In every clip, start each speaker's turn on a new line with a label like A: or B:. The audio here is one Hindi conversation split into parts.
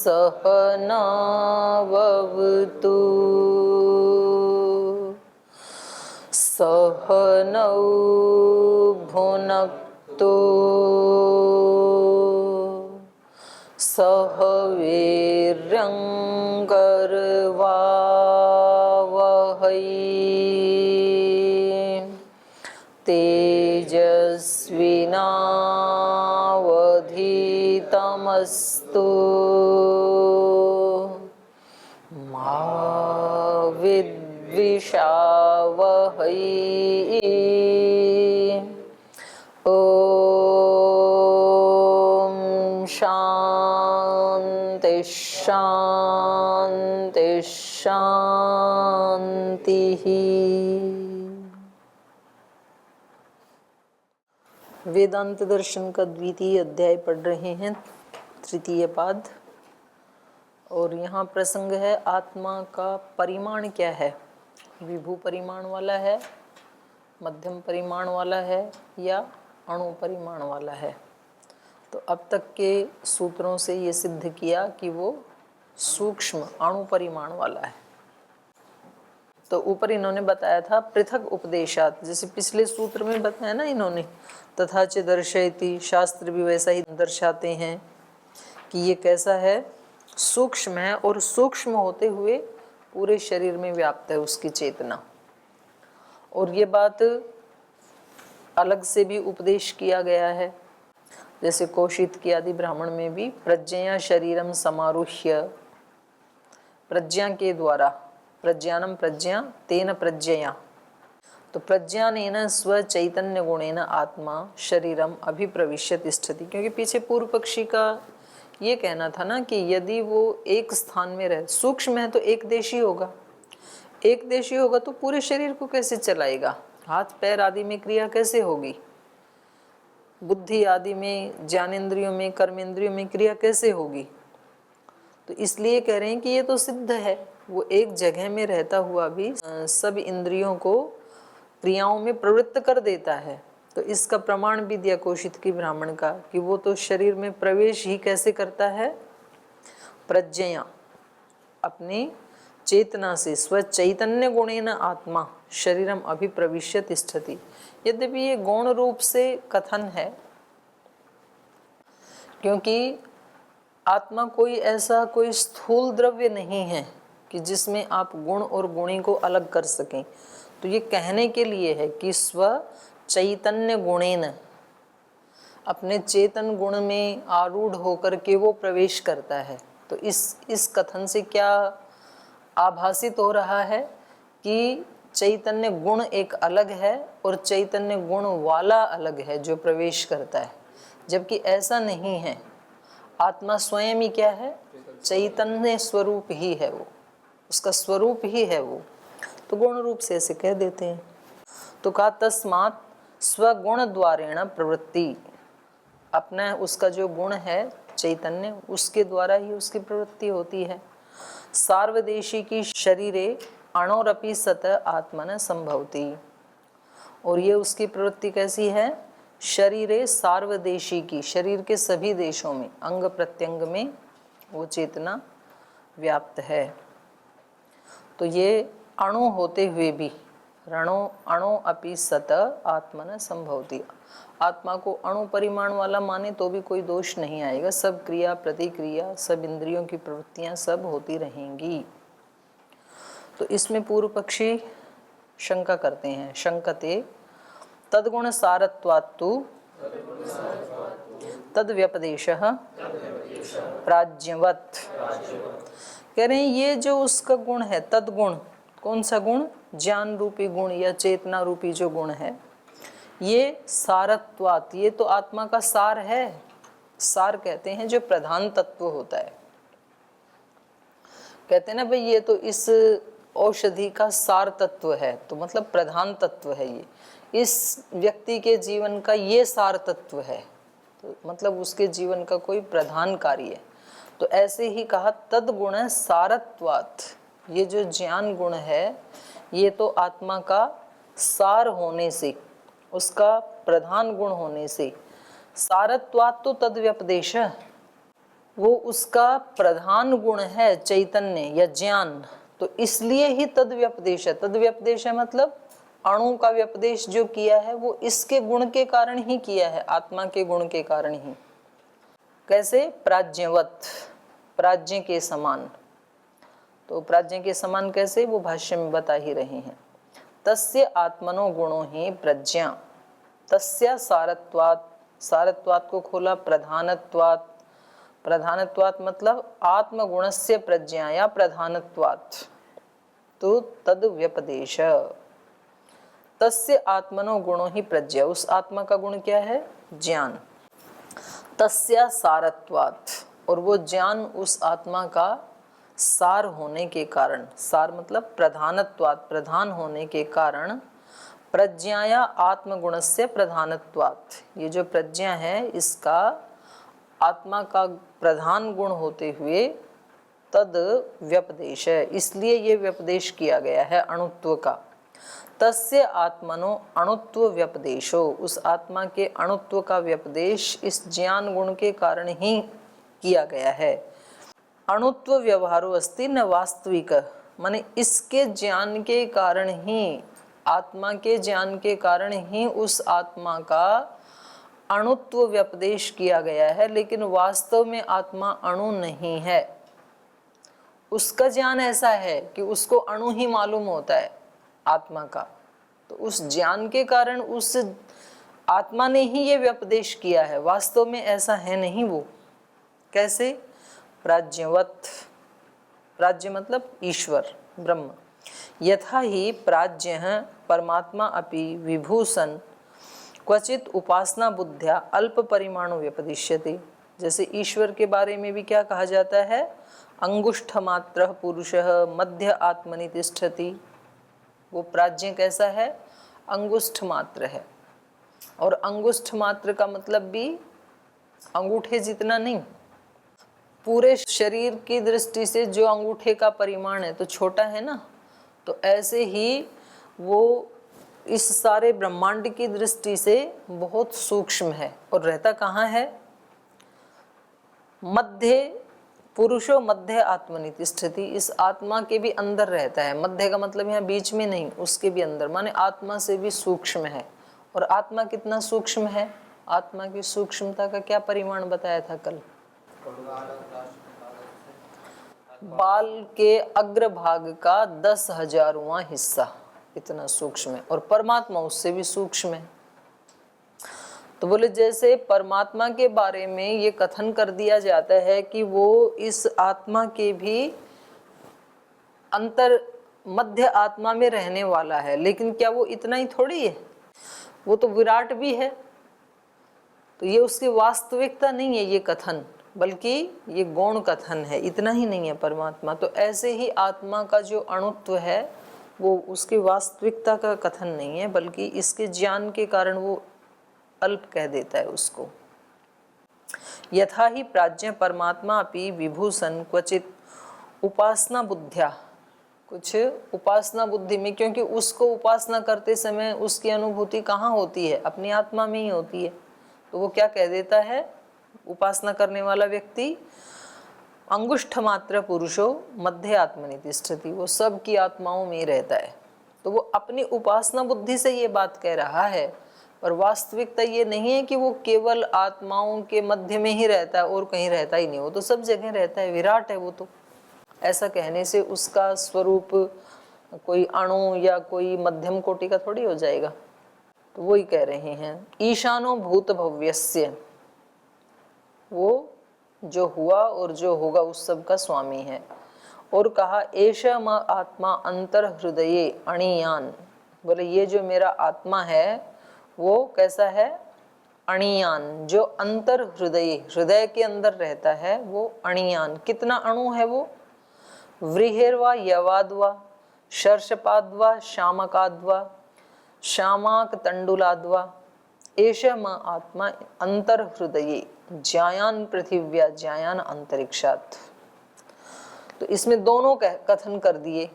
A: सहनाववतु सहनौ भुनक्तु सह वीर्यङ्करवावहै तेजस्विनावधीतमस्तु मा विद्विषावहै। ओम शांति शांति शांति। वेदांत दर्शन का द्वितीय अध्याय पढ़ रहे हैं, तृतीय पाद। और यहाँ प्रसंग है आत्मा का परिमाण क्या है, विभू परिमाण वाला है, मध्यम परिमाण वाला है या अणु परिमाण वाला है। तो अब तक के सूत्रों से ये सिद्ध किया कि वो सूक्ष्म अणु परिमाण वाला है। तो ऊपर इन्होंने बताया था पृथक उपदेशात, जैसे पिछले सूत्र में बताया ना इन्होंने, तथा च दर्शयति, शास्त्र भी वैसा ही दर्शाते हैं कि ये कैसा है, सूक्ष्म है और सूक्ष्म होते हुए पूरे शरीर में व्याप्त है उसकी चेतना। और ये बात अलग से भी उपदेश किया गया है, जैसे कौशिक की आदि ब्राह्मण में भी प्रज्ञया शरीरम समारुह्य, प्रज्ञा के द्वारा, प्रज्ञानम प्रज्ञा तेन प्रज्ञया, तो प्रज्ञानेन स्व चैतन्य गुणेन आत्मा शरीरम अभिप्रविश्य तिष्ठति। क्योंकि पीछे पूर्व पक्षी का ये कहना था ना कि यदि वो एक स्थान में रहे, सूक्ष्म है तो एक देशी होगा, एक देशी होगा तो पूरे शरीर को कैसे चलाएगा, हाथ पैर आदि में क्रिया कैसे होगी, बुद्धि आदि में, ज्ञानेंद्रियों में, कर्मेंद्रियों में क्रिया कैसे होगी। तो इसलिए कह रहे हैं कि ये तो सिद्ध है, वो एक जगह में रहता हुआ भी सब इंद्रियों को क्रियाओं में प्रवृत्त कर देता है। तो इसका प्रमाण भी दिया कौशिक की ब्राह्मण का कि वो तो शरीर में प्रवेश ही कैसे करता है, प्रज्ञया, अपनी चेतना से, स्व चैतन्य गुणेन आत्मा शरीरम अभिप्रविश्य तिष्ठति। यद्यपि ये गौण रूप से कथन है, क्योंकि आत्मा कोई ऐसा कोई स्थूल द्रव्य नहीं है कि जिसमें आप गुण और गुणी को अलग कर सकें। तो ये कहने के लिए है कि स्व चैतन्य गुणेन, अपने चेतन गुण में आरूढ़ होकर के वो प्रवेश करता है। तो इस कथन से क्या आभासित हो रहा है कि चैतन्य गुण एक अलग है और चैतन्य गुण वाला अलग है जो प्रवेश करता है, जबकि ऐसा नहीं है। आत्मा स्वयं ही क्या है, चैतन्य स्वरूप ही है, वो उसका स्वरूप ही है वो। तो गुण रूप से ऐसे कह देते हैं। तो कहा तस्मात् स्वगुण द्वारेण प्रवृत्ति, अपना उसका जो गुण है चैतन्य, उसके द्वारा ही उसकी प्रवृत्ति होती है। सार्वदेशी की शरीरे अणोरपि सत आत्मन संभवती, और ये उसकी प्रवृत्ति कैसी है, शरीरे सार्वदेशी की, शरीर के सभी देशों में, अंग प्रत्यंग में वो चेतना व्याप्त है। तो ये अणु होते हुए भी, रणो अणो अपि सत आत्मन संभवती, आत्मा को अणु परिमाण वाला माने तो भी कोई दोष नहीं आएगा। सब क्रिया प्रतिक्रिया, सब इंद्रियों की प्रवृत्तियां सब होती रहेंगी। तो इसमें पूर्व पक्षी शंका करते हैं, शंकते तद्गुण सारत्वात्तु तद व्यपदेशः प्राज्ञवत्। कह रहे हैं ये जो उसका गुण है तद्गुण, कौन सा गुण, ज्ञान रूपी गुण या चेतना रूपी जो गुण है, ये सारत्वात्, ये तो आत्मा का सार है। सार कहते हैं जो प्रधान तत्व होता है। कहते हैं ना भाई ये तो इस औषधि का सार तत्व है, तो मतलब प्रधान तत्व है, ये इस व्यक्ति के जीवन का ये सार तत्व है, तो मतलब उसके जीवन का कोई प्रधान कार्य है। तो ऐसे ही कहा तद्गुण सारत्वात्, ये जो ज्ञान गुण है ये तो आत्मा का सार होने से, उसका प्रधान गुण होने से, सारत्वात् तो तद व्यपदेश, वो उसका प्रधान गुण है चैतन्य या ज्ञान, तो इसलिए ही तद व्यपदेश है। तद व्यपदेश है मतलब अणु का व्यपदेश जो किया है वो इसके गुण के कारण ही किया है, आत्मा के गुण के कारण ही। कैसे? प्राज्ञवत, प्राज्ञ के समान। तो प्राज्ञ के समान कैसे, वो भाष्य में बता ही रहे हैं। तस्य आत्मनो गुणो ही प्रज्ञा, तस्य सारत्वात्, सारत्वात् को खोला प्रधानत्वात्, प्रधानत्वात् मतलब आत्मगुणस्य प्रज्ञा या प्रधानत्वात्, तो तद व्यपदेश। तस्य आत्मनो गुणो ही प्रज्ञा, उस आत्मा का गुण क्या है? ज्ञान। तस्य सारत्वात्, और वो ज्ञान उस आत्मा का सार होने के कारण, सार मतलब प्रधानत्वात्, प्रधान होने के कारण, प्रज्ञाया आत्मगुणस्य प्रधानत्वात्, ये जो प्रज्ञा है इसका आत्मा का प्रधान गुण होते हुए तद व्यपदेश है, इसलिए ये व्यपदेश किया गया है अणुत्व का। तस्य आत्मनो अणुत्व व्यपदेशो, उस आत्मा के अणुत्व का व्यपदेश इस ज्ञान गुण के कारण ही किया गया है। अणुत्व व्यवहारो अस्ति न वास्तविक, माने इसके ज्ञान के कारण ही, आत्मा के ज्ञान के कारण ही उस आत्मा का अणुत्व व्यपदेश किया गया है, लेकिन वास्तव में आत्मा अणु नहीं है। उसका ज्ञान ऐसा है कि उसको अणु ही मालूम होता है आत्मा का, तो उस ज्ञान के कारण उस आत्मा ने ही ये व्यपदेश किया है, वास्तव में ऐसा है नहीं वो। कैसे? प्राज्ञवत, प्राज्ञ मतलब ईश्वर ब्रह्म। यथा ही प्राज्ञ परमात्मा अपि विभूषण क्वचित उपासना बुद्ध्या अल्प परिमाणु व्यपदिश्यते, जैसे ईश्वर के बारे में भी क्या कहा जाता है? अंगुष्ठ मात्र पुरुषः मध्य आत्मनि तिष्ठति। वो प्राज्ञ कैसा है? अंगुष्ठ मात्र है, और अंगुष्ठ मात्र का मतलब भी अंगूठे जितना नहीं, पूरे शरीर की दृष्टि से जो अंगूठे का परिमाण है तो छोटा है ना, तो ऐसे ही वो इस सारे ब्रह्मांड की दृष्टि से बहुत सूक्ष्म है। और रहता कहाँ है? मध्य पुरुषो मध्य आत्मनि तिष्ठति, इस आत्मा के भी अंदर रहता है। मध्य का मतलब यहाँ बीच में नहीं, उसके भी अंदर, माने आत्मा से भी सूक्ष्म है। और आत्मा कितना सूक्ष्म है? आत्मा की सूक्ष्मता का क्या परिमाण बताया था कल? बाल के अग्रभाग का 10,000वां हिस्सा, इतना सूक्ष्म है। और परमात्मा उससे भी सूक्ष्म है। तो बोले जैसे परमात्मा के बारे में ये कथन कर दिया जाता है कि वो इस आत्मा के भी अंतर मध्य आत्मा में रहने वाला है, लेकिन क्या वो इतना ही थोड़ी है? वो तो विराट भी है। तो ये उसकी वास्तविकता नहीं है ये कथन, बल्कि ये गौण कथन है, इतना ही नहीं है परमात्मा। तो ऐसे ही आत्मा का जो अणुत्व है वो उसकी वास्तविकता का कथन नहीं है, बल्कि इसके ज्ञान के कारण वो अल्प कह देता है उसको। यथा ही प्राज्ञ परमात्मा अपि विभूषण क्वचित उपासना बुद्ध्या, कुछ उपासना बुद्धि में, क्योंकि उसको उपासना करते समय उसकी अनुभूति कहाँ होती है? अपनी आत्मा में ही होती है। तो वो क्या कह देता है उपासना करने वाला व्यक्ति? अंगुष्ठ मात्र पुरुषो मध्य आत्मनि तिष्ठति, वो सब की आत्माओं में ही रहता है। तो वो अपनी उपासना बुद्धि से ये बात कह रहा है, और वास्तविकता ये नहीं है कि वो केवल आत्माओं के मध्य में ही रहता है और कहीं रहता ही नहीं। वो तो सब जगह रहता है, विराट है वो तो। ऐसा कहने से उसका स्वरूप कोई अणु या कोई मध्यम कोटि का थोड़ी हो जाएगा। तो वही कह रहे हैं ईशानो भूत भव्यस्य, वो जो हुआ और जो होगा उस सब का स्वामी है। और कहा एषा म आत्मा अंतर हृदये अणियान, बोले ये जो मेरा आत्मा है वो कैसा है? अणियान, जो अंतर हृदय, हृदय के अंदर रहता है वो अणियान। कितना अणु है वो? व्रीहेर्वा यवाद्वा शर्षपाद्वा शामकाद्वा शामाक तंडुलाद्वा एषा म आत्मा अंतर हृदये ज्यायान पृथिव्या ज्यायान अंतरिक्षात्। तो इसमें दोनों कथन कर दिए।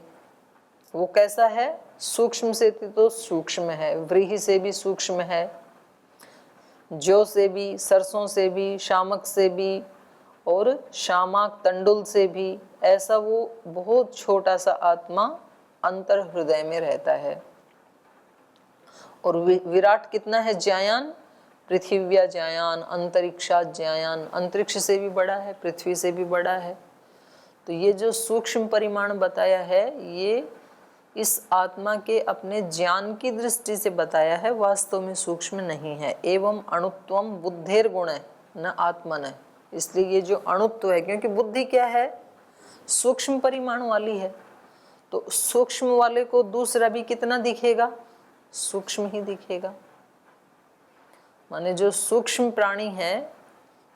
A: वो कैसा है? सूक्ष्म से तो सूक्ष्म है, व्रीहि से भी सूक्ष्म है, ज्यो से भी, सरसों से भी, शामक से भी, और शामाक तंडुल से भी, ऐसा वो बहुत छोटा सा आत्मा अंतर हृदय में रहता है। और विराट कितना है? ज्यायान, पृथिव्या ज्यायान, अंतरिक्षा ज्यायान, अंतरिक्ष से भी बड़ा है, पृथ्वी से भी बड़ा है। तो ये जो सूक्ष्म परिमाण बताया है, ये इस आत्मा के अपने ज्ञान की दृष्टि से बताया है, वास्तव में सूक्ष्म नहीं है। एवं अणुत्वम बुद्धेर गुण है न आत्मन है। इसलिए ये जो अणुत्व है, क्योंकि बुद्धि क्या है? सूक्ष्म परिमाण वाली है, तो सूक्ष्म वाले को दूसरा भी कितना दिखेगा? सूक्ष्म ही दिखेगा। माने जो सूक्ष्म प्राणी है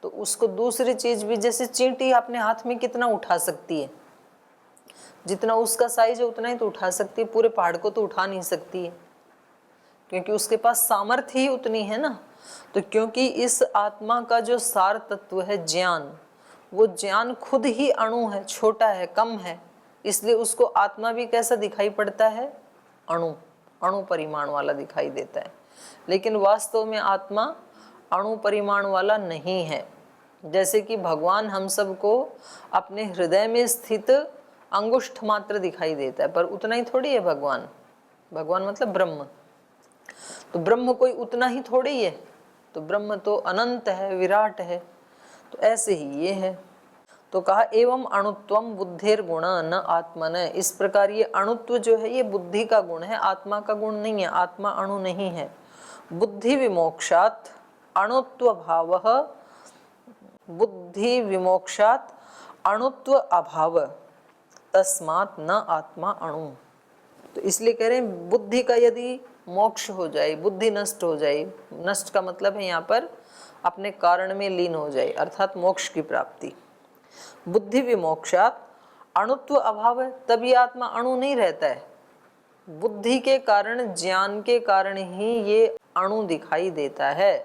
A: तो उसको दूसरी चीज भी, जैसे चींटी अपने हाथ में कितना उठा सकती है, जितना उसका साइज है उतना ही तो उठा सकती है, पूरे पहाड़ को तो उठा नहीं सकती है, क्योंकि उसके पास सामर्थ्य ही उतनी है ना। तो क्योंकि इस आत्मा का जो सार तत्व है ज्ञान, वो ज्ञान खुद ही अणु है, छोटा है, कम है, इसलिए उसको आत्मा भी कैसा दिखाई पड़ता है? अणु, अणु परिमाण वाला दिखाई देता है। लेकिन वास्तव में आत्मा अणु परिमाण वाला नहीं है। जैसे कि भगवान हम सबको अपने हृदय में स्थित अंगुष्ठ मात्र दिखाई देता है, पर उतना ही थोड़ी है भगवान। भगवान मतलब ब्रह्म, तो ब्रह्म कोई उतना ही थोड़ी है, तो ब्रह्म तो अनंत है, विराट है। तो ऐसे ही ये है। तो कहा एवं अणुत्वम बुद्धेर गुण न आत्मन। इस प्रकार ये अणुत्व जो है ये बुद्धि का गुण है, आत्मा का गुण नहीं है। आत्मा अणु नहीं है। बुद्धि विमोक्षात अणुत्व भाव, बुद्धि विमोक्षात अणुत्व अभाव, तस्मात् न आत्मा अणु। तो इसलिए कह रहे हैं बुद्धि का यदि मोक्ष हो जाए, बुद्धि नष्ट हो जाए, नष्ट का मतलब है यहाँ पर अपने कारण में लीन हो जाए, अर्थात मोक्ष की प्राप्ति। बुद्धि विमोक्षात अणुत्व अभाव है, तभी आत्मा अणु नहीं रहता है। बुद्धि के कारण, ज्ञान के कारण ही ये अणु दिखाई देता है,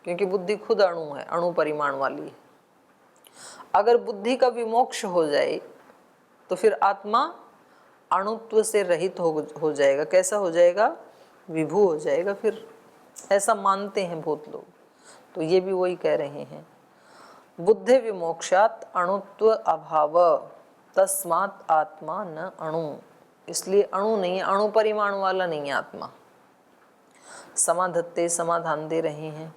A: क्योंकि बुद्धि खुद अणु है, अणु परिमाण वाली है। अगर बुद्धि का विमोक्ष हो जाए तो फिर आत्मा अणुत्व से रहित हो जाएगा। कैसा हो जाएगा? विभू हो जाएगा। फिर ऐसा मानते हैं बहुत लोग, तो ये भी वही कह रहे हैं। बुद्धि विमोक्षात अणुत्व अभाव, तस्मात् आत्मा न अणु। इसलिए अणु नहीं है, अणु परिमाण वाला नहीं है आत्मा। समाधत्ते समाधान दे रहे हैं।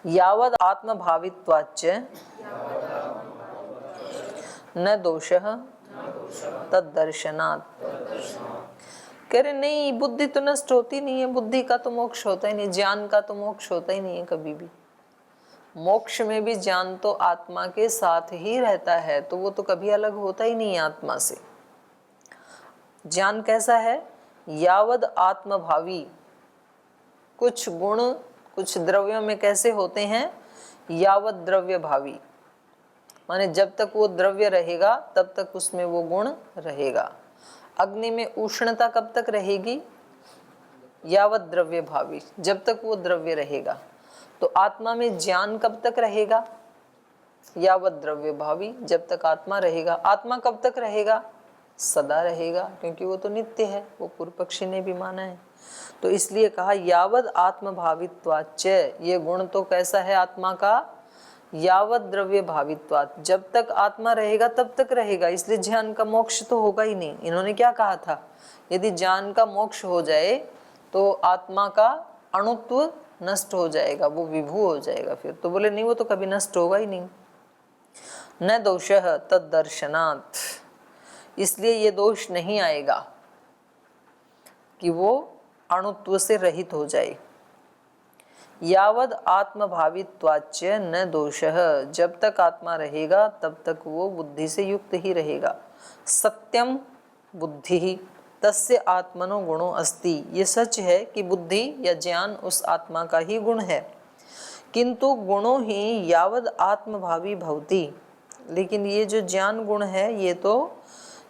A: यावद आत्मभावित्वाच्च न दोषः तद्दर्शनात्। कह रहे नहीं, बुद्धि तो नष्ट होती नहीं है, बुद्धि का तो मोक्ष होता ही नहीं, ज्ञान का तो मोक्ष होता ही नहीं है कभी भी। मोक्ष में भी ज्ञान तो आत्मा के साथ ही रहता है, तो वो तो कभी अलग होता ही नहीं है आत्मा से। ज्ञान कैसा है? यावद आत्मभावी। कुछ गुण कुछ द्रव्यों में कैसे होते हैं? यावद द्रव्य भावी, माने जब तक वो द्रव्य रहेगा तब तक उसमें वो गुण रहेगा। अग्नि में उष्णता कब तक रहेगी? यावद द्रव्य भावी, जब तक वो द्रव्य रहेगा। तो आत्मा में ज्ञान कब तक रहेगा? यावद द्रव्य भावी, जब तक आत्मा रहेगा। आत्मा कब तक रहेगा? सदा रहेगा, क्योंकि वो तो नित्य है, वो पूर्व पक्षी ने भी माना है। तो इसलिए कहा यावद आत्मभावित्वाच्च। ये गुण तो कैसा है आत्मा का? यावद द्रव्य भावित्वात्, जब तक आत्मा रहेगा तब तक रहेगा। इसलिए ज्ञान का मोक्ष तो होगा ही नहीं। इन्होंने क्या कहा था? यदि ज्ञान का मोक्ष हो जाए तो आत्मा का अणुत्व नष्ट हो जाएगा, वो विभू हो जाएगा। फिर तो बोले नहीं, वो तो कभी नष्ट होगा ही नहीं। न दोषः तद्दर्शनात्, इसलिए ये दोष नहीं आएगा कि वो अणुत्व से रहित हो जाए। यावद आत्मभावित्वाच्च न दोषः, जब तक आत्मा रहेगा तब तक वो बुद्धि से युक्त ही रहेगा। सत्यम बुद्धि तस्य आत्मनो गुणो अस्ति। ये सच है कि बुद्धि या ज्ञान उस आत्मा का ही गुण है, किंतु गुणो ही यावद आत्मभावी भवति। लेकिन ये जो ज्ञान गुण है ये तो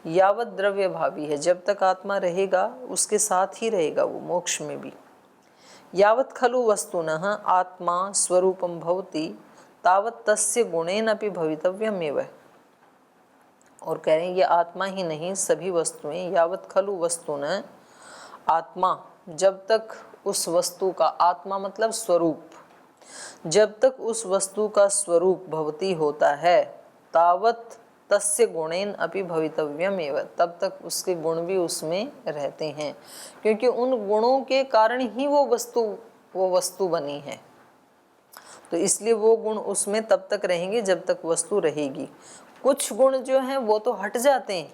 A: यावत द्रव्य भावी है, जब तक आत्मा रहेगा उसके साथ ही रहेगा वो मोक्ष में भी। यावत खलु वस्तुनः आत्मा स्वरूपम भवति तावत तस्य गुणेनपि भवितव्यमेव। और कह रहे हैं ये आत्मा ही नहीं, सभी वस्तुएं। यावत खलु वस्तुनः आत्मा, जब तक उस वस्तु का, आत्मा मतलब स्वरूप, जब तक उस वस्तु का स्वरूप भवती होता है तावत तस्य गुणेन अपि भवितव्यम एव, तब तक उसके गुण भी उसमें रहते हैं, क्योंकि उन गुणों के कारण ही वो वस्तु बनी है। तो इसलिए वो गुण उसमें तब तक रहेंगे जब तक वस्तु रहेगी। कुछ गुण जो हैं वो तो हट जाते हैं,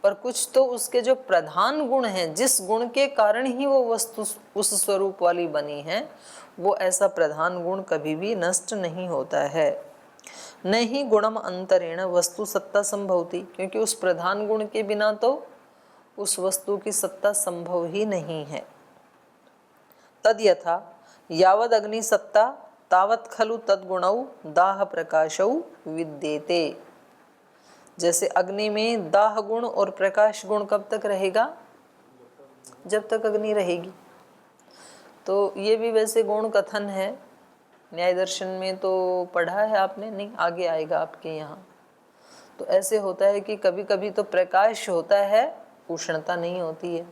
A: पर कुछ तो उसके जो प्रधान गुण हैं, जिस गुण के कारण ही वो वस्तु उस स्वरूप वाली बनी है, वो ऐसा प्रधान गुण कभी भी नष्ट नहीं होता है। नहीं गुणम अंतरेण वस्तु सत्ता संभवती, क्योंकि उस प्रधान गुण के बिना तो उस वस्तु की सत्ता संभव ही नहीं है। तद यथा यावद अग्नि सत्ता तावत खलु तद्गुणौ दाह प्रकाशौ विद्येते। जैसे अग्नि में दाह गुण और प्रकाश गुण कब तक रहेगा? जब तक अग्नि रहेगी। तो ये भी वैसे गुण कथन है, न्याय दर्शन में तो पढ़ा है आपने? नहीं, आगे आएगा आपके यहाँ। तो ऐसे होता है कि कभी कभी तो प्रकाश होता है, उष्णता नहीं होती है,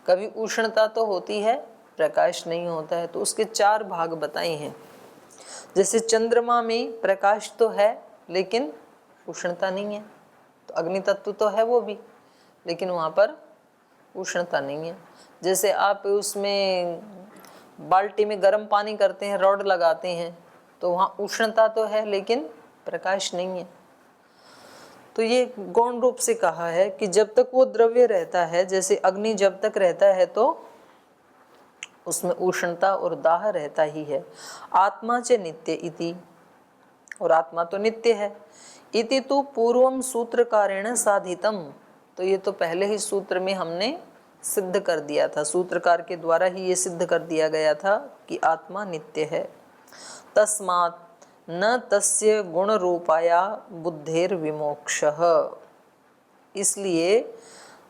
A: कभी उष्णता तो होती है, प्रकाश नहीं होता है। तो उसके 4 भाग बताए हैं। जैसे चंद्रमा में प्रकाश तो है लेकिन उष्णता नहीं है, तो अग्नि तत्व तो है वो भी, लेकिन वहाँ पर उष्णता नहीं है। जैसे आप उसमें बाल्टी में गर्म पानी करते हैं, रॉड लगाते हैं, तो वहाँ उष्णता तो है लेकिन प्रकाश नहीं है। तो ये गौण रूप से कहा है कि जब तक वो द्रव्य रहता है, जैसे अग्नि जब तक रहता है तो उसमें उष्णता और दाह रहता ही है। आत्मा च नित्य इति, और आत्मा तो नित्य है। इति तो पूर्वम सूत्रकारेण साधितम, तो ये तो पहले ही सूत्र में हमने सिद्ध कर दिया था, सूत्रकार के द्वारा ही ये सिद्ध कर दिया गया था कि आत्मा नित्य है। तस्मात् न तस्य गुण रूपाया बुद्धेर विमोक्षः, इसलिए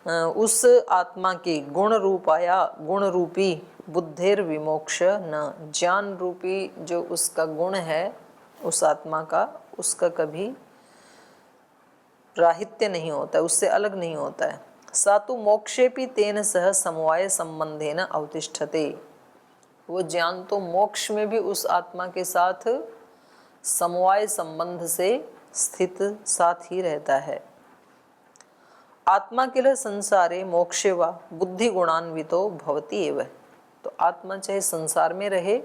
A: उस आत्मा के गुण रूपाया, गुण रूपी बुद्धेर विमोक्ष न, ज्ञान रूपी जो उसका गुण है उस आत्मा का, उसका कभी राहित्य नहीं होता है, उससे अलग नहीं होता है। सातु मोक्षेपि तेन सह समवाय संबंधेन अवतिष्ठते, वो ज्ञान तो मोक्ष में भी उस आत्मा के साथ समवाय संबंध से स्थित साथ ही रहता है। आत्मा किल संसारे मोक्षे वा बुद्धि गुणान्वितो भवति एव, तो आत्मा चाहे संसार में रहे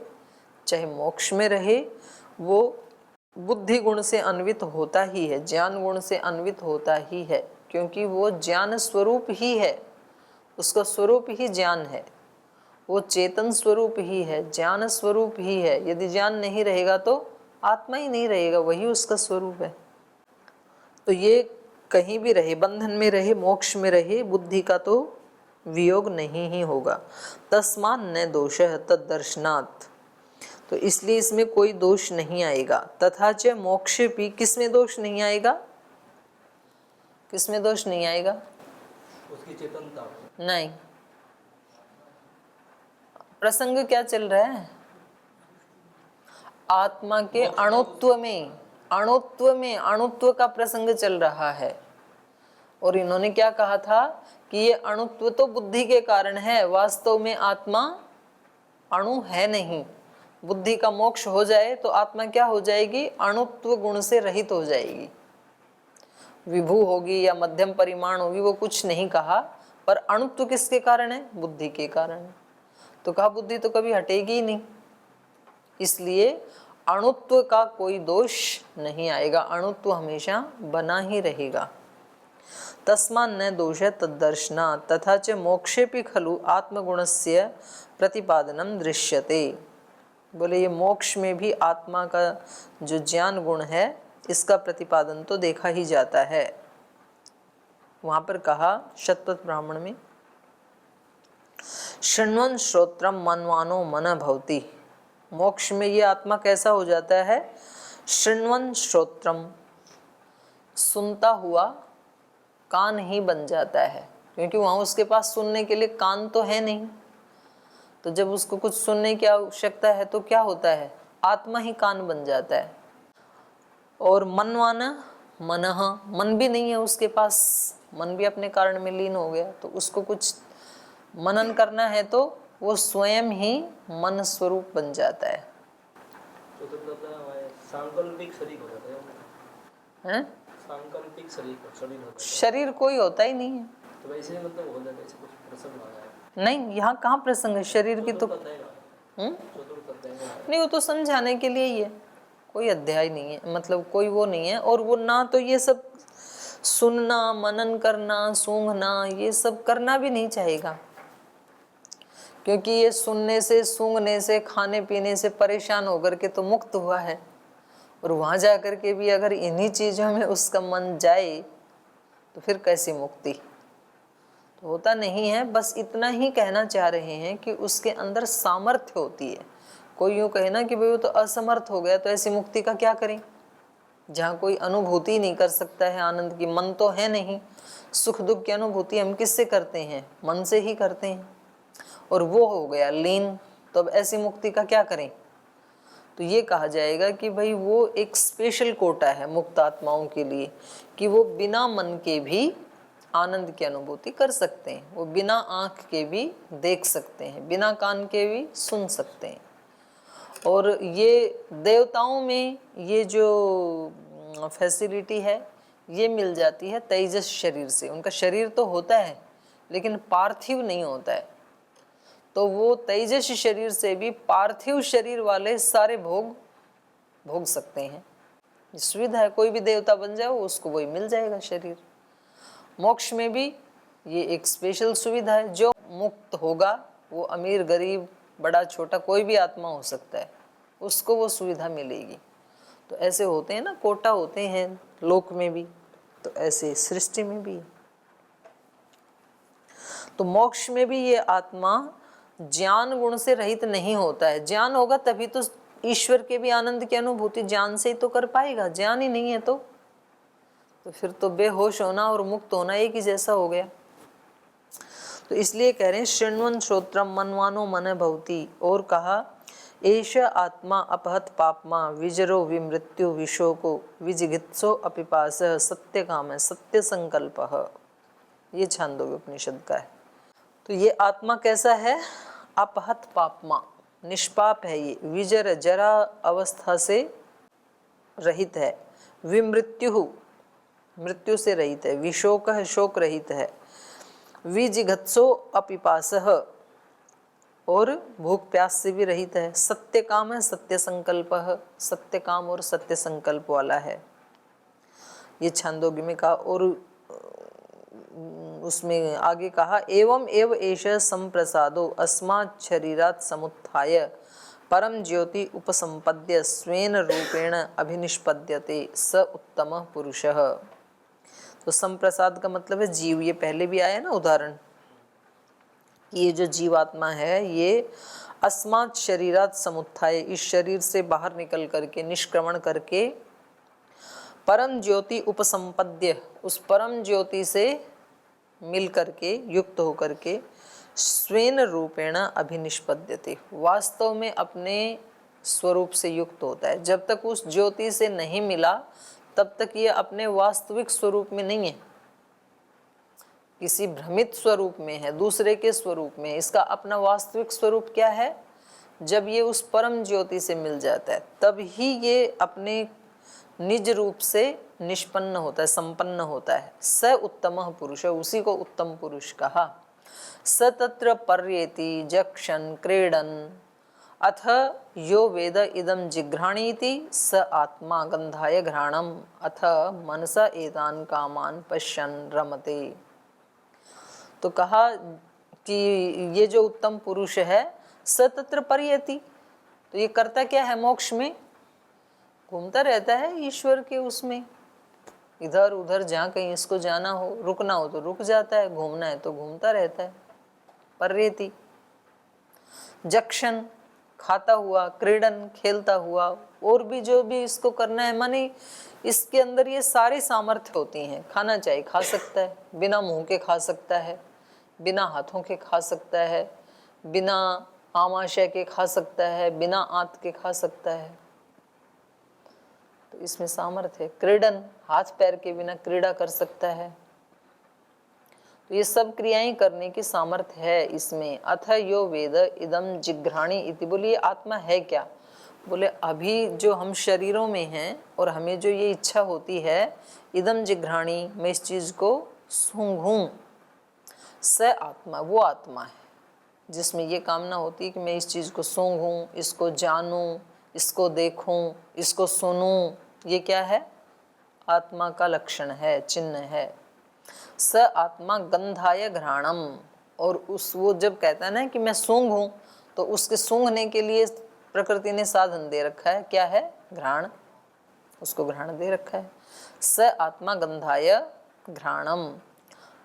A: चाहे मोक्ष में रहे, वो बुद्धि गुण से अन्वित होता ही है, ज्ञान गुण से अन्वित होता ही है, क्योंकि वो ज्ञान स्वरूप ही है, उसका स्वरूप ही ज्ञान है, वो चेतन स्वरूप ही है, ज्ञान स्वरूप ही है। यदि ज्ञान नहीं रहेगा तो आत्मा ही नहीं रहेगा, वही उसका स्वरूप है। तो ये कहीं भी रहे, बंधन में रहे, मोक्ष में रहे, बुद्धि का तो वियोग नहीं ही होगा। तस्मान न दोषः तद्दर्शनात्, तो इसलिए इसमें कोई दोष नहीं आएगा। तथा च मोक्षे भी, किसमें दोष नहीं आएगा? किसमें दोष नहीं आएगा?
B: उसकी चेतनता
A: नहीं। प्रसंग क्या चल रहा है? आत्मा के अणुत्व में, अणुत्व का प्रसंग चल रहा है। और इन्होंने क्या कहा था कि ये अणुत्व तो बुद्धि के कारण है, वास्तव में आत्मा अणु है नहीं। बुद्धि का मोक्ष हो जाए तो आत्मा क्या हो जाएगी? अणुत्व गुण से रहित हो जाएगी, विभू होगी या मध्यम परिमाण होगी, वो कुछ नहीं कहा। पर अणुत्व किसके कारण है? बुद्धि के कारण। तो कहा बुद्धि तो कभी हटेगी ही नहीं, इसलिए अणुत्व का कोई दोष नहीं आएगा, अणुत्व हमेशा बना ही रहेगा। तस्मान् न दोषः तद्दर्शनात् तथा च मोक्षेपि खलु आत्मगुणस्य प्रतिपादनम दृश्यते। बोले ये मोक्ष में भी आत्मा का जो ज्ञान गुण है इसका प्रतिपादन तो देखा ही जाता है। वहां पर कहा शतपथ ब्राह्मण में, शृण्वन् श्रोत्रम मनवानो मन भवति, मोक्ष में ये आत्मा कैसा हो जाता है? शृण्वन् श्रोत्रम, सुनता हुआ कान ही बन जाता है, क्योंकि वहां उसके पास सुनने के लिए कान तो है नहीं। तो जब उसको कुछ सुनने की आवश्यकता है तो क्या होता है? आत्मा ही कान बन जाता है। और मनवाना, मनः, मन भी नहीं है उसके पास, मन भी अपने कारण में लीन हो गया, तो उसको कुछ मनन करना है तो वो स्वयं ही मन स्वरूप बन जाता है।
B: चतुर्थ सांकल्पिक शरीर हो जाता है।
A: हैं?
B: सांकल्पिक शरीर होता है।
A: शरीर कोई होता ही नहीं है।
B: तो वैसे मतलब हो जाता है, ऐसे कुछ प्रसंग आ जाए।
A: नहीं, यहाँ कहाँ प्रसंग है शरीर की तो।
B: चतुर्थ अध्याय में
A: नहीं, वो तो समझाने के लिए ही है, कोई अध्याय नहीं है, मतलब कोई वो नहीं है। और वो ना तो ये सब सुनना, मनन करना, सूंघना, ये सब करना भी नहीं चाहेगा, क्योंकि ये सुनने से, सूंघने से, खाने पीने से परेशान होकर के तो मुक्त हुआ है। और वहां जा करके भी अगर इन्हीं चीजों में उसका मन जाए तो फिर कैसी मुक्ति? तो होता नहीं है। बस इतना ही कहना चाह रहे हैं कि उसके अंदर सामर्थ्य होती है। कोई यूं कहे ना कि भाई वो तो असमर्थ हो गया, तो ऐसी मुक्ति का क्या करें? जहाँ कोई अनुभूति नहीं कर सकता है आनंद की, मन तो है नहीं। सुख दुख की अनुभूति हम किससे करते हैं? मन से ही करते हैं। और वो हो गया लीन, तो अब ऐसी मुक्ति का क्या करें? तो ये कहा जाएगा कि भाई वो एक स्पेशल कोटा है मुक्त आत्माओं के लिए, कि वो बिना मन के भी आनंद की अनुभूति कर सकते हैं, वो बिना आंख के भी देख सकते हैं, बिना कान के भी सुन सकते हैं। और ये देवताओं में ये जो फैसिलिटी है ये मिल जाती है तेजस शरीर से। उनका शरीर तो होता है लेकिन पार्थिव नहीं होता है, तो वो तेजस शरीर से भी पार्थिव शरीर वाले सारे भोग भोग सकते हैं। सुविधा है, कोई भी देवता बन जाओ उसको वही मिल जाएगा शरीर। मोक्ष में भी ये एक स्पेशल सुविधा है। जो मुक्त होगा वो अमीर गरीब बड़ा छोटा कोई भी आत्मा हो सकता है, उसको वो सुविधा मिलेगी। तो ऐसे होते हैं ना, कोटा होते हैं लोक में भी, तो ऐसे सृष्टि में भी। तो मोक्ष में भी ये आत्मा ज्ञान गुण से रहित नहीं होता है। ज्ञान होगा तभी तो ईश्वर के भी आनंद की अनुभूति ज्ञान से ही तो कर पाएगा। ज्ञान ही नहीं है तो फिर तो बेहोश होना और मुक्त होना एक ही जैसा हो गया। तो इसलिए कह रहे हैं शृण्वन् श्रोत्रम मनवानो मन भवति। और कहा एष आत्मा अपहत पापमा विजरो विमृत्यु विशोको विजिगित्सो अपिपास सत्य काम है सत्य संकल्प। ये छांदोग्य उपनिषद का है। तो ये आत्मा कैसा है? अपहत पापमा, निष्पाप है ये, विजर जरा अवस्था से रहित है, विमृत्यु मृत्यु से रहित है, विशोक शोक रहित है, विजिघत्सो अपिपासः और भूख प्यास से भी रहित है, सत्य काम है सत्य संकल्प, सत्य काम और सत्य संकल्प वाला है। ये छांदोग्य में कहा। और उसमें आगे कहा एवं एव एष संप्रसादो अस्मात् शरीरात् समुत्थाय परम ज्योति उपसंपद्य स्वेन रूपेण अभिनिष्पद्यते स उत्तम पुरुषः। तो संप्रसाद का मतलब है जीव। ये पहले भी आया ना उदाहरण, ये जो जीवात्मा है ये अस्मात् शरीरात् समुत्थाय, इस शरीर से बाहर निकल करके, निष्क्रमण करके, परम ज्योति उपसंपद्य, उस परम ज्योति से मिल करके, युक्त होकर के, स्वेन रूपेण अभिनिष्पद्यते, वास्तव में अपने स्वरूप से युक्त होता है। जब तक उस ज्योति से नहीं मिला तब तक ये अपने वास्तविक स्वरूप में नहीं है, किसी भ्रमित स्वरूप में है, दूसरे के स्वरूप में है। इसका अपना वास्तविक स्वरूप क्या है? जब ये उस परम ज्योति से मिल जाता है तब ही ये अपने निज रूप से निष्पन्न होता है, संपन्न होता है। स उत्तमः पुरुष, उसी को उत्तम पुरुष कहा। स तत्र पर्येति जक्षन् क्रीडन् अथ यो वेद इदं जिघ्राणीति स आत्मा गंधाय घ्राणम अथ मनसा एतान कामान पश्यन् रमते। तो कहा कि ये जो उत्तम पुरुष है स तत्र पर्येति, तो ये करता क्या है? मोक्ष में घूमता रहता है ईश्वर के उसमें, इधर उधर, जहाँ कहीं इसको जाना हो, रुकना हो तो रुक जाता है, घूमना है तो घूमता रहता है। पर्येति। जक्षण खाता हुआ, क्रीडन खेलता हुआ, और भी जो भी इसको करना है, माने इसके अंदर ये सारी सामर्थ्य होती हैं। खाना चाहे खा सकता है, बिना मुंह के खा सकता है, बिना हाथों के खा सकता है, बिना आमाशय के खा सकता है, बिना आंत के खा सकता है। तो इसमें सामर्थ्य है। क्रीडन, हाथ पैर के बिना क्रीड़ा कर सकता है। तो ये सब क्रियाएं करने की सामर्थ्य है इसमें। अथ यो वेद इदम जिघ्राणी इति, बोलिए आत्मा है क्या? बोले अभी जो हम शरीरों में हैं और हमें जो ये इच्छा होती है, इदम जिघ्राणी, मैं इस चीज़ को सूंघूं, स आत्मा, वो आत्मा है जिसमें ये कामना होती है कि मैं इस चीज़ को सूंघूं, इसको जानूं, इसको देखूं, इसको सुनूं। ये क्या है? आत्मा का लक्षण है, चिन्ह है। स आत्मा गंधाय घ्राणम, और वो जब कहता है ना कि मैं सूंघूं, तो उसके सूंघने के लिए प्रकृति ने साधन दे रखा है। क्या है? घ्राण, उसको घ्राण दे रखा है। स आत्मा गंधाय घ्राणम,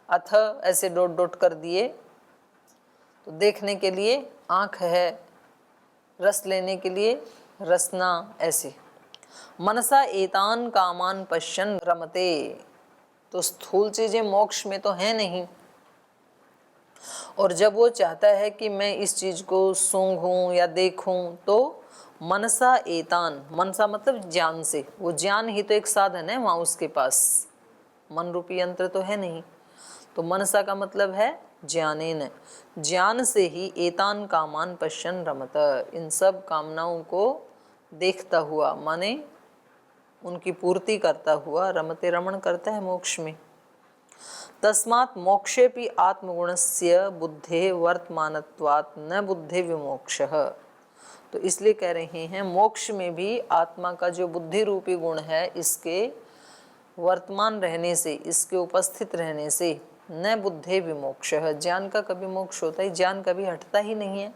A: अथ ऐसे डॉट डॉट कर दिए, तो देखने के लिए आँख है, रस लेने के लिए रसना, ऐसे। मनसा एतान कामान पश्यन रमते, तो स्थूल चीजें मोक्ष में तो है नहीं, और जब वो चाहता है कि मैं इस चीज को सूंघूं या देखूं, तो मनसा एतान, मनसा मतलब ज्ञान से, वो ज्ञान ही तो एक साधन है वहां उसके पास, मन रूपी यंत्र तो है नहीं। तो मनसा का मतलब है ज्ञानेन, ज्ञान से ही एतान कामान पश्यन रमत, इन सब कामनाओं को देखता हुआ, माने उनकी पूर्ति करता हुआ, रमते, रमण करता है मोक्ष में। तस्मात् मोक्षेपि आत्मगुणस्य बुद्धे वर्तमानत्वात् न बुद्धि विमोक्षः, तो इसलिए कह रहे हैं मोक्ष में भी आत्मा का जो बुद्धि रूपी गुण है, इसके वर्तमान रहने से, इसके उपस्थित रहने से, न बुद्धे विमोक्षः, ज्ञान का कभी मोक्ष होता है, ज्ञान कभी हटता ही नहीं है।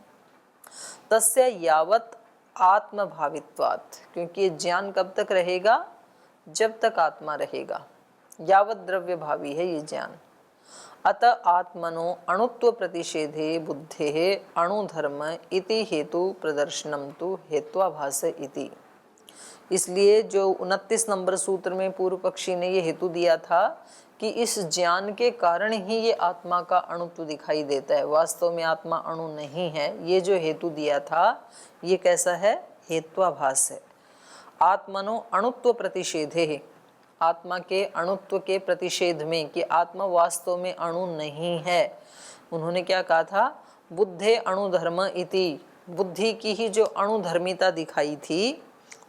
A: तस्य यावत् आत्मभावित्वात्, क्योंकि ये ज्ञान कब तक रहेगा? जब तक आत्मा रहेगा, यावत् द्रव्य भावी है ये ज्ञान। अतः आत्मनो अणुत्व प्रतिषेधे बुद्धे अणुधर्म इति हेतु प्रदर्शनम तु हेत्वाभास इति। इसलिए जो 29 नंबर सूत्र में पूर्व पक्षी ने ये हेतु दिया था कि इस ज्ञान के कारण ही ये आत्मा का अणुत्व दिखाई देता है, वास्तव में आत्मा अणु नहीं है, ये जो हेतु दिया था ये कैसा है? हेत्वाभास है। आत्मनो अणुत्व प्रतिषेधे, आत्मा के अणुत्व के प्रतिषेध में, कि आत्मा वास्तव में अणु नहीं है, उन्होंने क्या कहा था? बुद्धे अणुधर्म इति, बुद्धि की ही जो अणुधर्मिता दिखाई थी,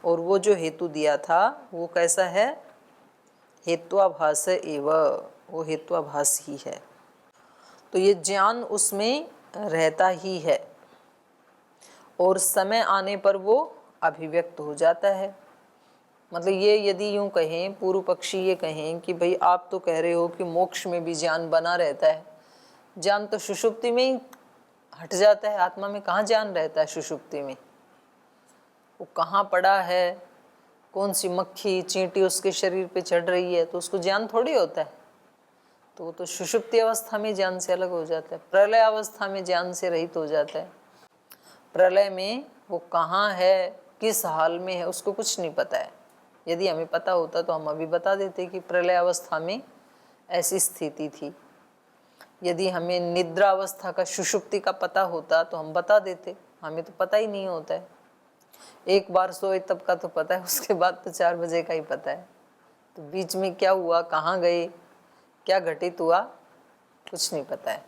A: और वो जो हेतु दिया था वो कैसा है? हेत्वाभास एव, वो हेत्वाभास ही है। तो ये ज्ञान उसमें रहता ही है, और समय आने पर वो अभिव्यक्त हो जाता है। मतलब ये यदि यूं कहें, पूर्व पक्षी ये कहें कि भाई आप तो कह रहे हो कि मोक्ष में भी ज्ञान बना रहता है, ज्ञान तो सुषुप्ति में ही हट जाता है, आत्मा में कहाँ ज्ञान रहता है? सुषुप्ति में वो कहाँ पड़ा है, कौन सी मक्खी चींटी उसके शरीर पे चढ़ रही है, तो उसको ज्ञान थोड़ी होता है। तो वो तो सुषुप्ति अवस्था में ज्ञान से अलग हो जाता है, प्रलय अवस्था में ज्ञान से रहित हो जाता है। प्रलय में वो कहाँ है, किस हाल में है, उसको कुछ नहीं पता है। यदि हमें पता होता तो हम अभी बता देते कि प्रलय अवस्था में ऐसी स्थिति थी। यदि हमें निद्रा अवस्था का, सुषुप्ति का पता होता तो हम बता देते, हमें तो पता ही नहीं होता है। एक बार सोए तब का तो पता है, उसके बाद तो 4 बजे का ही पता है। तो बीच में क्या हुआ, कहाँ गए, क्या घटित हुआ, कुछ नहीं पता है।